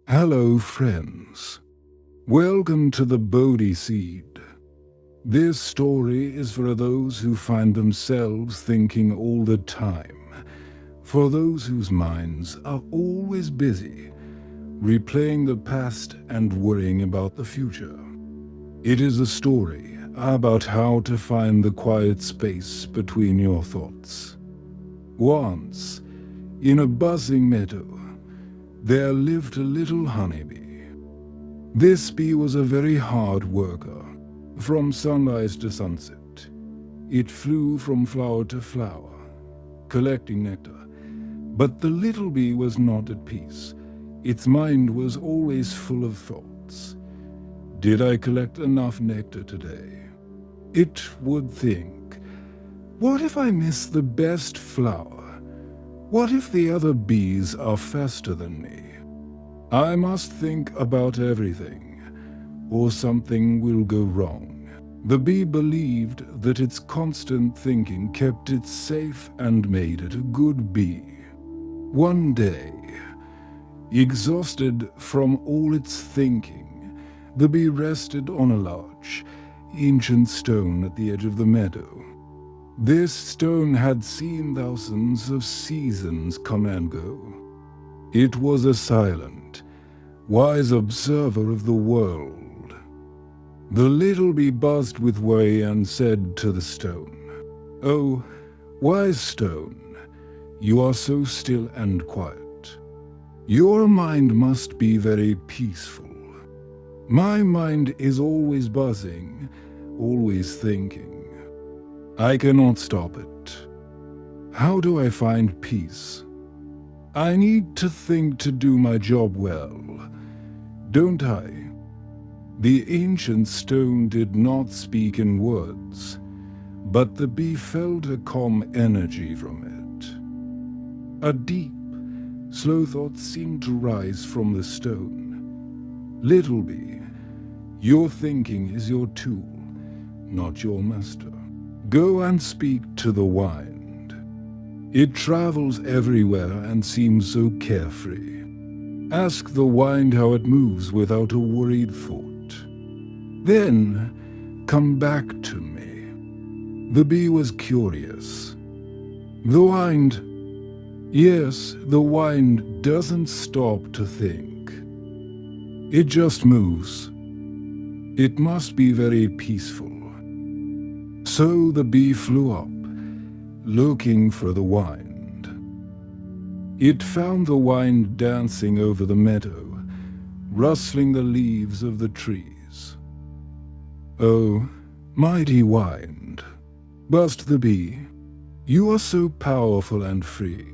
Hello friends, welcome to the Bodhi seed. This story is for those who find themselves thinking all the time, for those whose minds are always busy, replaying the past and worrying about the future. It is a story about how to find the quiet space between your thoughts. Once, in a buzzing meadow, there lived a little honeybee. This bee was a very hard worker. From sunrise to sunset, it flew from flower to flower, collecting nectar. But the little bee was not at peace. Its mind was always full of thoughts. Did I collect enough nectar today? It would think, what if I miss the best flower? What if the other bees are faster than me? I must think about everything, or something will go wrong. The bee believed that its constant thinking kept it safe and made it a good bee. One day, exhausted from all its thinking, the bee rested on a large, ancient stone at the edge of the meadow. This stone had seen thousands of seasons come and go. It was a silent, wise observer of the world. The little bee buzzed with worry and said to the stone, "Oh, wise stone, you are so still and quiet. Your mind must be very peaceful. My mind is always buzzing, always thinking. I cannot stop it. How do I find peace? I need to think to do my job well, don't I?" The ancient stone did not speak in words, but the bee felt a calm energy from it. A deep, slow thought seemed to rise from the stone. Little bee, your thinking is your tool, not your master. Go and speak to the wind. It travels everywhere and seems so carefree. Ask the wind how it moves without a worried thought. Then come back to me. The bee was curious. The wind, yes, the wind doesn't stop to think. It just moves. It must be very peaceful. So the bee flew up, looking for the wind. It found the wind dancing over the meadow, rustling the leaves of the trees. "Oh, mighty wind," buzzed the bee, "you are so powerful and free.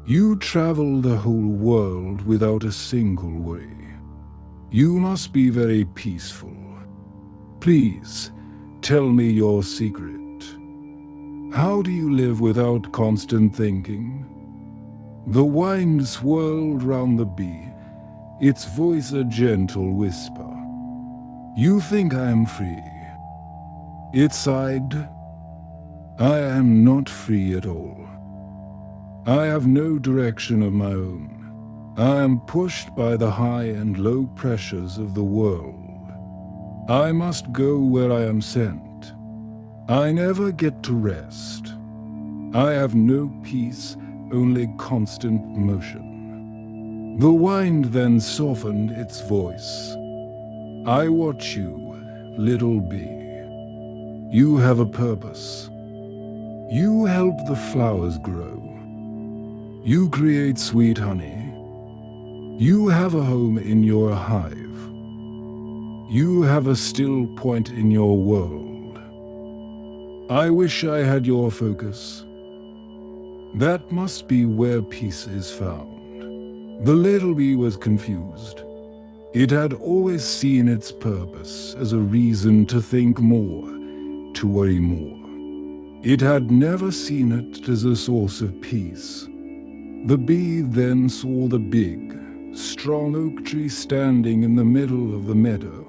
You travel the whole world without a single worry. You must be very peaceful. Please, tell me your secret. How do you live without constant thinking?" The wind swirled round the bee, its voice a gentle whisper. "You think I am free?" It sighed. "I am not free at all. I have no direction of my own. I am pushed by the high and low pressures of the world. I must go where I am sent. I never get to rest. I have no peace, only constant motion." The wind then softened its voice. "I watch you, little bee. You have a purpose. You help the flowers grow. You create sweet honey. You have a home in your hive. You have a still point in your world. I wish I had your focus. That must be where peace is found." The little bee was confused. It had always seen its purpose as a reason to think more, to worry more. It had never seen it as a source of peace. The bee then saw the big, strong oak tree standing in the middle of the meadow.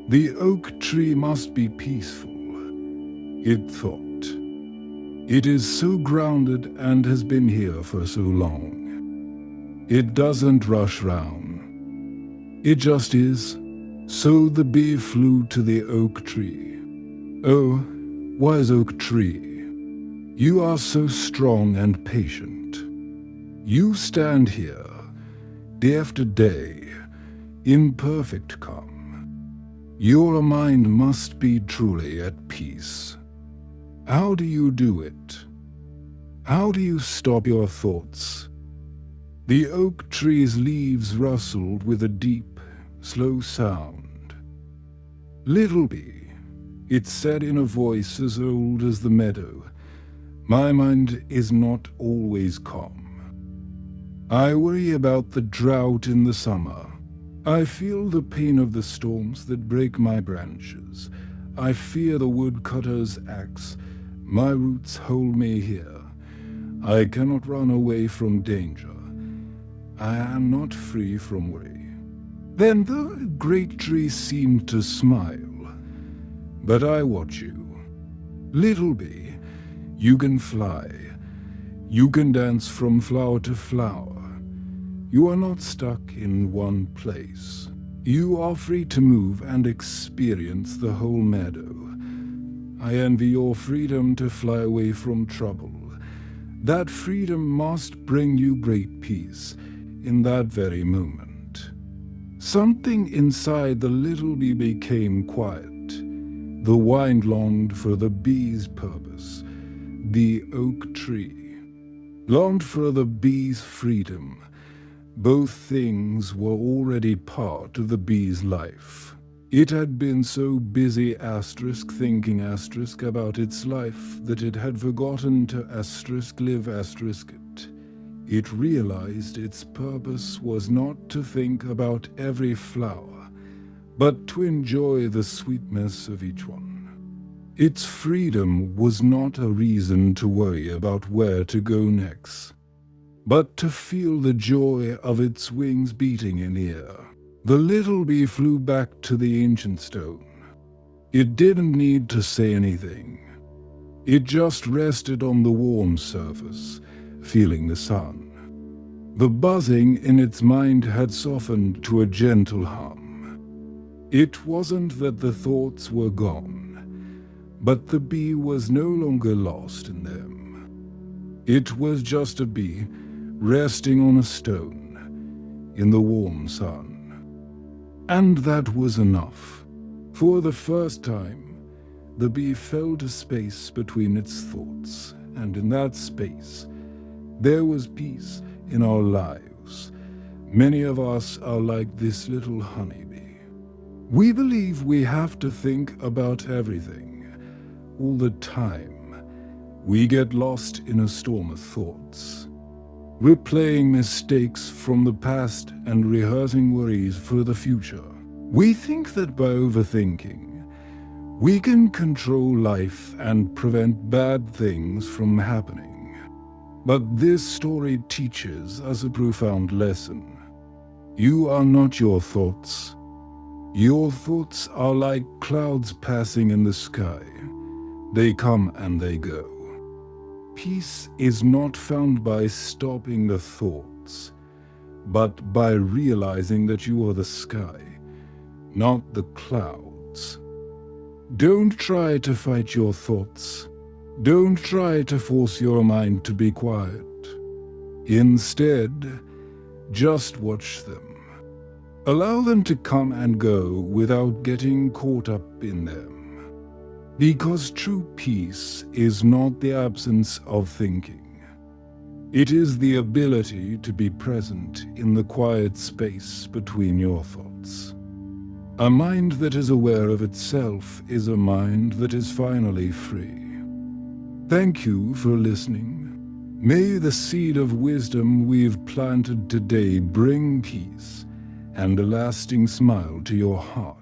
The oak tree must be peaceful, it thought. It is so grounded and has been here for so long. It doesn't rush round. It just is. So the bee flew to the oak tree. "Oh, wise oak tree, you are so strong and patient. You stand here, day after day, in perfect calm. Your mind must be truly at peace. How do you do it? How do you stop your thoughts?" The oak tree's leaves rustled with a deep, slow sound. "Little bee," it said in a voice as old as the meadow, "my mind is not always calm. I worry about the drought in the summer. I feel the pain of the storms that break my branches. I fear the woodcutter's axe. My roots hold me here. I cannot run away from danger. I am not free from worry." Then the great tree seemed to smile. "But I watch you. Little bee, you can fly. You can dance from flower to flower. You are not stuck in one place. You are free to move and experience the whole meadow. I envy your freedom to fly away from trouble. That freedom must bring you great peace in that very moment." Something inside the little bee became quiet. The wind longed for the bee's purpose. The oak tree longed for the bee's freedom. Both things were already part of the bee's life. It had been so busy thinking about its life that it had forgotten to live it. It realized its purpose was not to think about every flower, but to enjoy the sweetness of each one. Its freedom was not a reason to worry about where to go next, but to feel the joy of its wings beating in the air. The little bee flew back to the ancient stone. It didn't need to say anything. It just rested on the warm surface, feeling the sun. The buzzing in its mind had softened to a gentle hum. It wasn't that the thoughts were gone, but the bee was no longer lost in them. It was just a bee resting on a stone in the warm sun. And that was enough. For the first time, the bee felt a space between its thoughts, and in that space, there was peace in our lives. Many of us are like this little honeybee. We believe we have to think about everything all the time. We get lost in a storm of thoughts, replaying mistakes from the past and rehearsing worries for the future. We think that by overthinking, we can control life and prevent bad things from happening. But this story teaches us a profound lesson. You are not your thoughts. Your thoughts are like clouds passing in the sky. They come and they go. Peace is not found by stopping the thoughts, but by realizing that you are the sky, not the clouds. Don't try to fight your thoughts. Don't try to force your mind to be quiet. Instead, just watch them. Allow them to come and go without getting caught up in them. Because true peace is not the absence of thinking. It is the ability to be present in the quiet space between your thoughts. A mind that is aware of itself is a mind that is finally free. Thank you for listening. May the seed of wisdom we've planted today bring peace and a lasting smile to your heart.